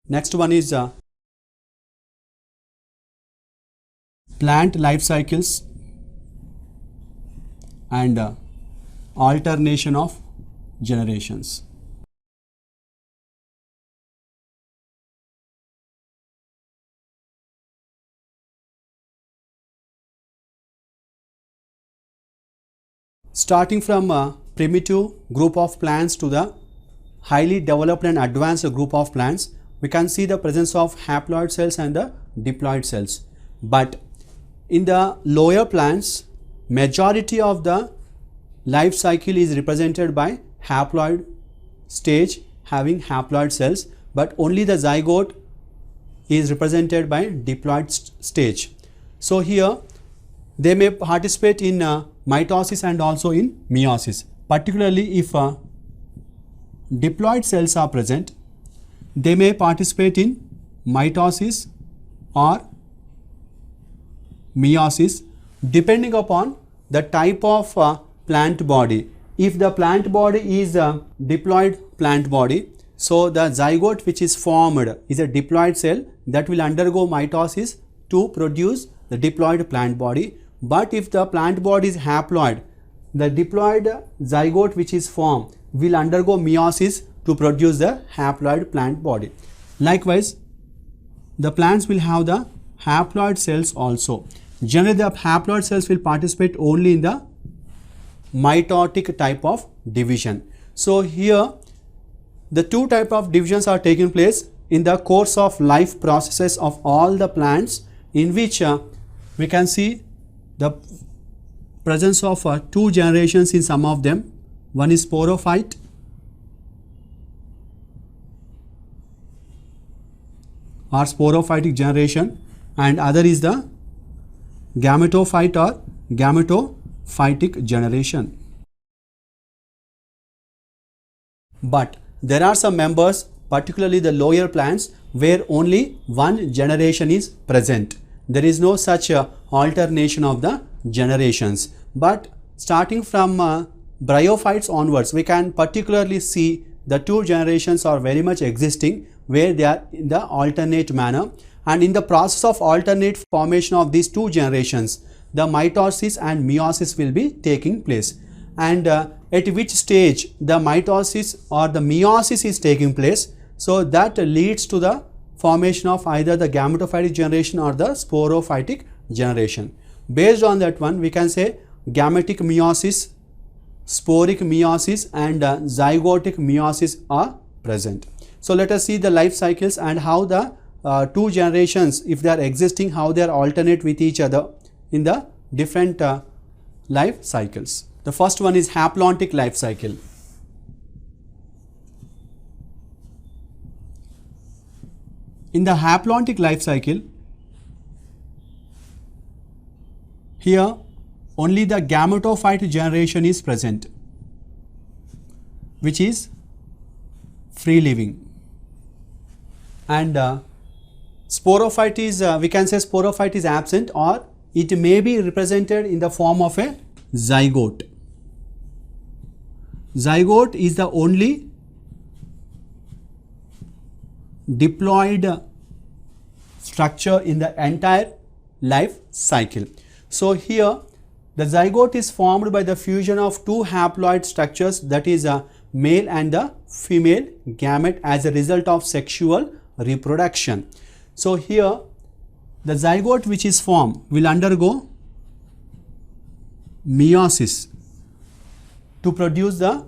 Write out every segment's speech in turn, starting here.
Next one is plant life cycles and alternation of generations. Starting from a primitive group of plants to the highly developed and advanced group of plants, we can see the presence of haploid cells and the diploid cells. But in the lower plants, majority of the life cycle is represented by haploid stage having haploid cells, but only the zygote is represented by diploid stage. So here they may participate in mitosis and also in meiosis. Particularly if diploid cells are present, they may participate in mitosis or meiosis depending upon the type of plant body. If the plant body is a diploid plant body, so the zygote which is formed is a diploid cell that will undergo mitosis to produce the diploid plant body. But if the plant body is haploid, the diploid zygote which is formed will undergo meiosis to produce the haploid plant body. Likewise, the plants will have the haploid cells also. Generally, the haploid cells will participate only in the mitotic type of division. So here the two type of divisions are taking place in the course of life processes of all the plants, in which we can see the presence of two generations in some of them. One is sporophyte or sporophytic generation, and other is the gametophyte or gametophytic generation. But there are some members, particularly the lower plants, where only one generation is present. There is no such alternation of the generations. But starting from bryophytes onwards, we can particularly see the two generations are very much existing, where they are in the alternate manner. And in the process of alternate formation of these two generations, the mitosis and meiosis will be taking place. And at which stage the mitosis or the meiosis is taking place, so that leads to the formation of either the gametophytic generation or the sporophytic generation. Based on that one, we can say gametic meiosis, sporic meiosis and zygotic meiosis are present. So let us see the life cycles and how the two generations, if they are existing, how they are alternate with each other in the different life cycles. The first one is haplontic life cycle. In the haplontic life cycle, here only the gametophyte generation is present, which is free living, and sporophyte is, we can say sporophyte is absent, or it may be represented in the form of a zygote. Zygote is the only diploid structure in the entire life cycle. So here the zygote is formed by the fusion of two haploid structures, that is a male and the female gamete, as a result of sexual reproduction. So here the zygote which is formed will undergo meiosis to produce the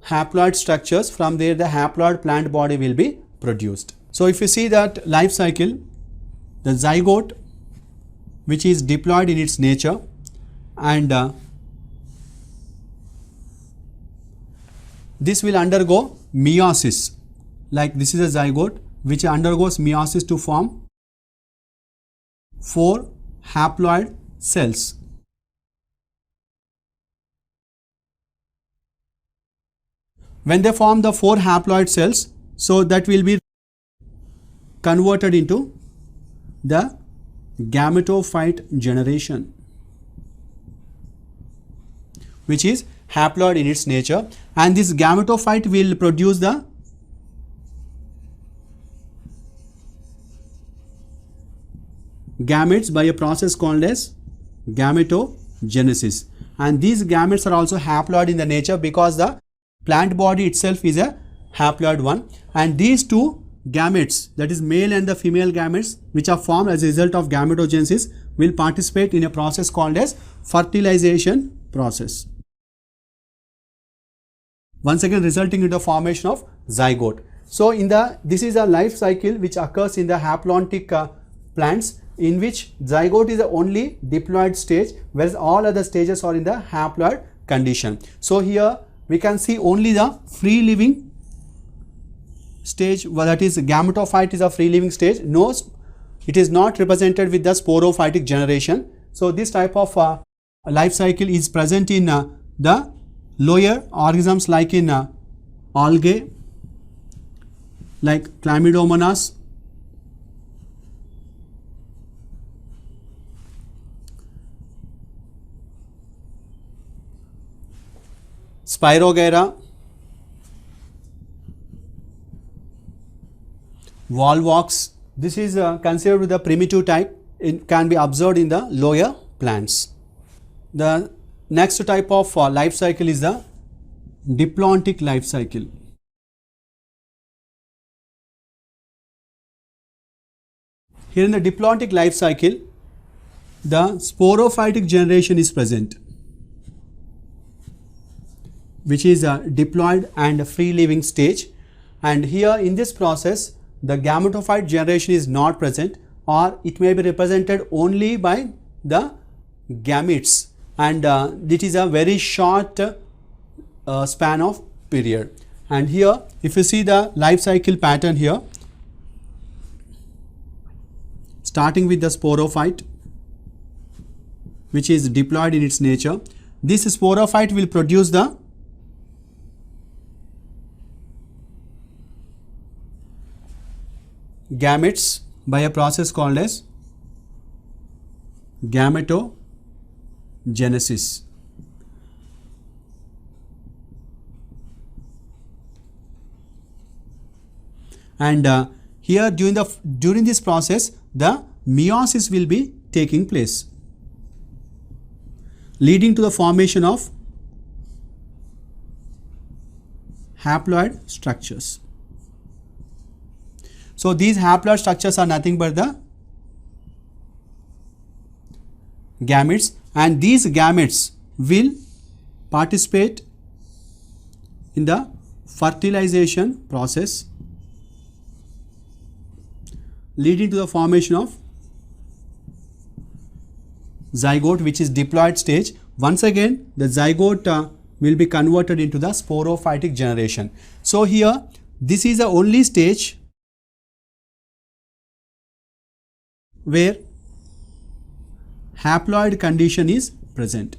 haploid structures. From there the haploid plant body will be produced. So if you see that life cycle, the zygote, which is diploid in its nature, and this will undergo meiosis. Like this is a zygote which undergoes meiosis to form 4 haploid cells. When they form the 4 haploid cells, so that will be converted into the gametophyte generation. which is haploid in its nature, and this gametophyte will produce the gametes by a process called as gametogenesis, and these gametes are also haploid in the nature because the plant body itself is a haploid one, and these two gametes, that is male and the female gametes, which are formed as a result of gametogenesis, will participate in a process called as fertilization process, once again resulting in the formation of zygote. So this is a life cycle which occurs in the haplontic plants, in which zygote is the only diploid stage, whereas all other stages are in the haploid condition. So here we can see only the free living stage, that is gametophyte is a free living stage. No, it is not represented with the sporophytic generation. So this type of life cycle is present in the lower organisms like in algae, like Chlamydomonas, Spirogyra, Volvox. This is considered the primitive type. It can be observed in the lower plants. The next type of life cycle is the diplontic life cycle. Here in the diplontic life cycle, the sporophytic generation is present, which is a diploid and a free living stage, and here in this process the gametophyte generation is not present, or it may be represented only by the gametes, and it is a very short span of period. And here if you see the life cycle pattern here, starting with the sporophyte, which is diploid in its nature, this sporophyte will produce the gametes by a process called as gametogenesis. And here during this process the meiosis will be taking place, leading to the formation of haploid structures. So these haploid structures are nothing but the gametes, and these gametes will participate in the fertilization process, leading to the formation of zygote, which is diploid stage. Once again the zygote will be converted into the sporophytic generation. So here this is the only stage where haploid condition is present,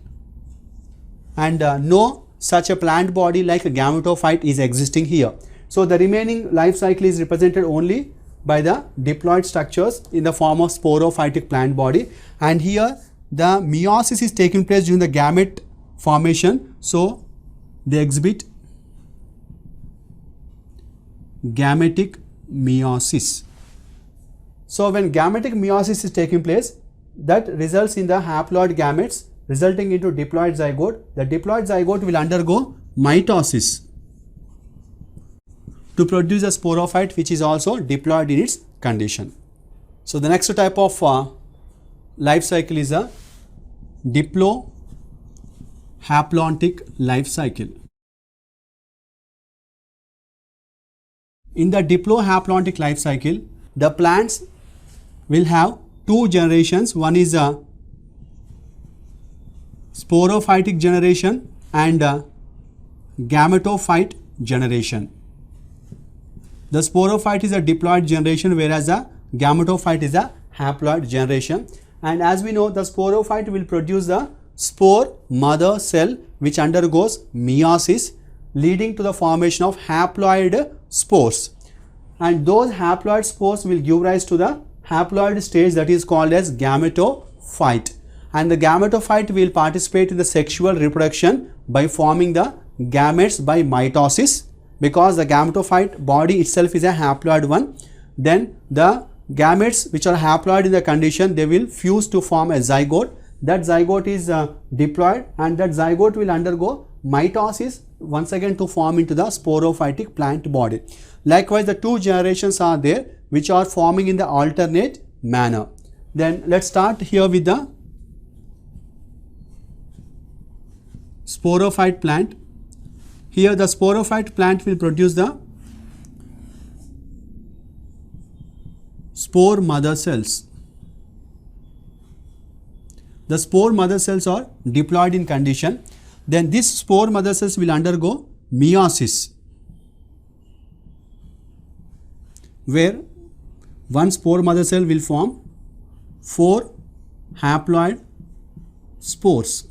and no such a plant body like a gametophyte is existing here. So the remaining life cycle is represented only by the diploid structures in the form of sporophytic plant body, and here the meiosis is taking place during the gamete formation. So they exhibit gametic meiosis. So when gametic meiosis is taking place, that results in the haploid gametes resulting into diploid zygote. The diploid zygote will undergo mitosis to produce a sporophyte, which is also diploid in its condition. So the next type of life cycle is a diplohaplontic life cycle. In the diplohaplontic life cycle, the plants will have two generations. One is a sporophytic generation and a gametophyte generation. The sporophyte is a diploid generation, whereas the gametophyte is a haploid generation. And as we know, the sporophyte will produce the spore mother cell, which undergoes meiosis, leading to the formation of haploid spores. And those haploid spores will give rise to the haploid stage, that is called as gametophyte. and the gametophyte will participate in the sexual reproduction by forming the gametes by mitosis, because the gametophyte body itself is a haploid one. Then the gametes which are haploid in the condition, they will fuse to form a zygote. That zygote is diploid, and that zygote will undergo mitosis once again to form into the sporophytic plant body. Likewise, the two generations are there which are forming in the alternate manner. Then let's start here with the sporophyte plant. Here the sporophyte plant will produce the spore mother cells. The spore mother cells are diploid in condition. Then these spore mother cells will undergo meiosis, where one spore mother cell will form 4 haploid spores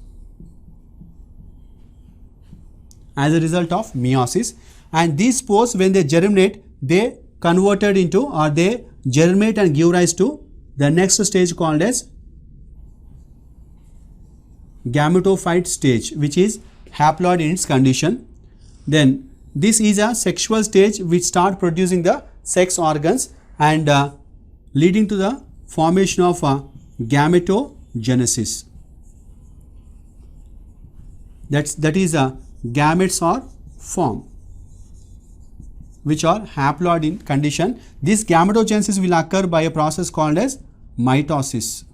as a result of meiosis. And these spores, when they germinate, they converted into, or they germinate and give rise to the next stage called as gametophyte stage, which is haploid in its condition. Then this is a sexual stage which start producing the sex organs and leading to the formation of gametogenesis. That is gametes are formed which are haploid in condition. This gametogenesis will occur by a process called as mitosis.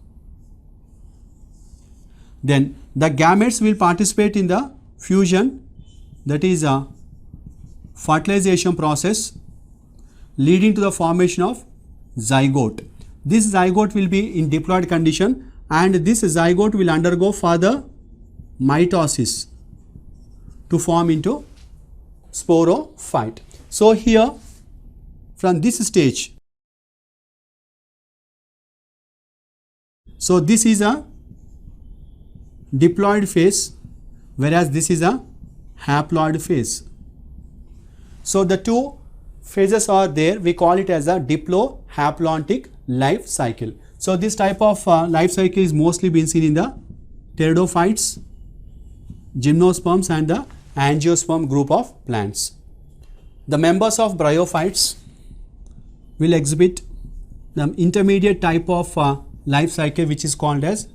Then the gametes will participate in the fusion, that is a fertilization process leading to the formation of zygote. This zygote will be in diploid condition, and this zygote will undergo further mitosis to form into sporophyte. So here from this stage, so this is a diploid phase, whereas this is a haploid phase. So the two phases are there, we call it as a diplohaplontic life cycle. So this type of life cycle is mostly been seen in the pteridophytes, gymnosperms and the angiosperm group of plants. The members of bryophytes will exhibit the intermediate type of life cycle which is called as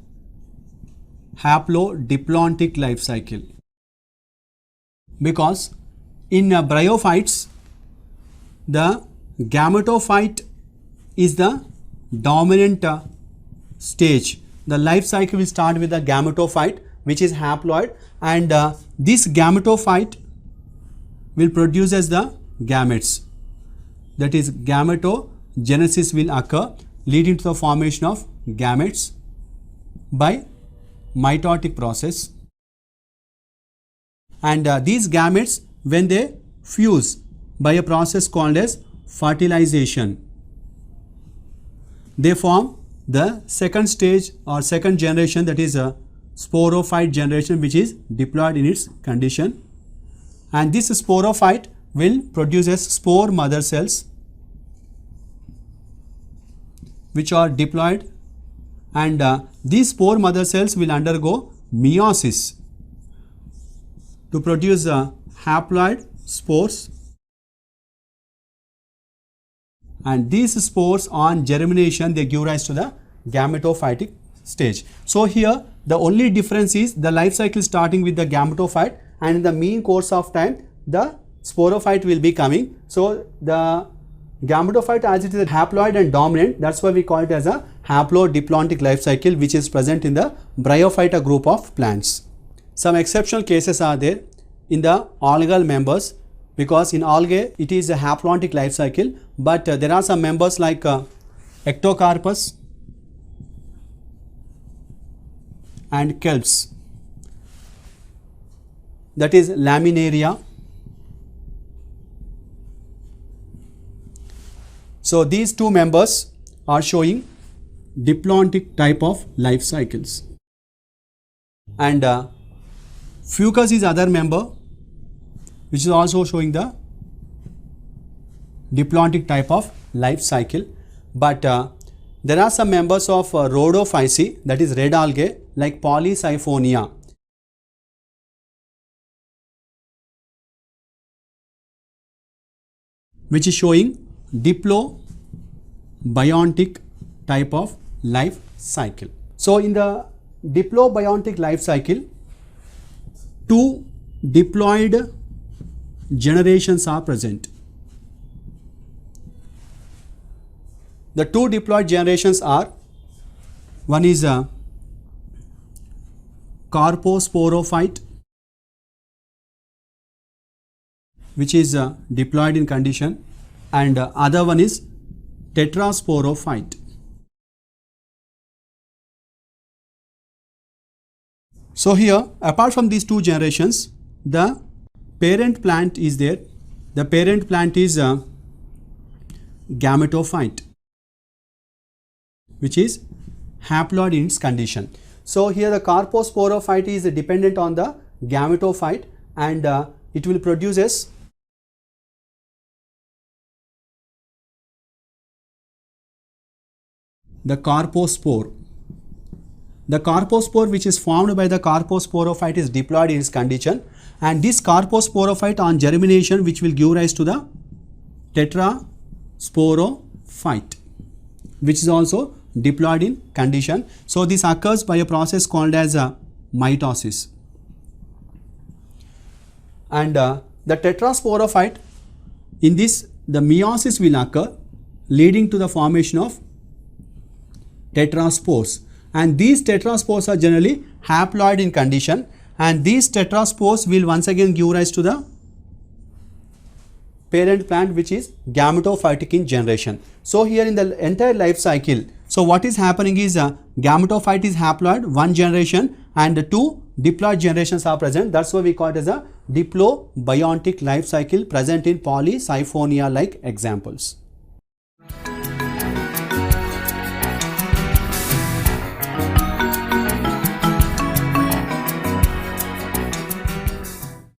haplodiplontic life cycle, because in bryophytes the gametophyte is the dominant stage. The life cycle will start with the gametophyte which is haploid, and this gametophyte will produce as the gametes, that is gametogenesis will occur leading to the formation of gametes by mitotic process. And these gametes, when they fuse by a process called as fertilization, they form the second stage or second generation, that is a sporophyte generation, which is diploid in its condition. And this sporophyte will produce as spore mother cells which are diploid, and these spore mother cells will undergo meiosis to produce haploid spores, and these spores on germination they give rise to the gametophytic stage. So here the only difference is the life cycle starting with the gametophyte, and in the mean course of time the sporophyte will be coming. So the gametophyte, as it is haploid and dominant, that's why we call it as a haplodiplontic life cycle, which is present in the bryophyta group of plants. Some exceptional cases are there in the algal members, because in algae it is a haplontic life cycle, but there are some members like ectocarpus and kelps, that is laminaria. So these two members are showing diplontic type of life cycles, and fucus is other member which is also showing the diplontic type of life cycle. But there are some members of rhodophyceae, that is red algae, like Polysiphonia. Which is showing diplobiontic type of life cycle. So in the diplobiontic life cycle, two diploid generations are present. The two diploid generations are, one is a carposporophyte, which is diploid in condition, and other one is tetrasporophyte. So here, apart from these two generations, the parent plant is there. The parent plant is gametophyte, which is haploid in its condition. So here the carposporophyte is dependent on the gametophyte, and it will produces the carpospore. The carpospore which is formed by the carposporophyte is diploid in its condition, and this carposporophyte on germination which will give rise to the tetrasporophyte, which is also diploid in condition. So this occurs by a process called as mitosis. And the tetrasporophyte, in this the meiosis will occur, leading to the formation of tetraspores, and these tetraspores are generally haploid in condition, and these tetraspores will once again give rise to the parent plant which is gametophytic in generation. So here in the entire life cycle, so what is happening is gametophyte is haploid, one generation, and the two diploid generations are present. That's why we call it as a diplobiontic life cycle present in Polysiphonia like examples.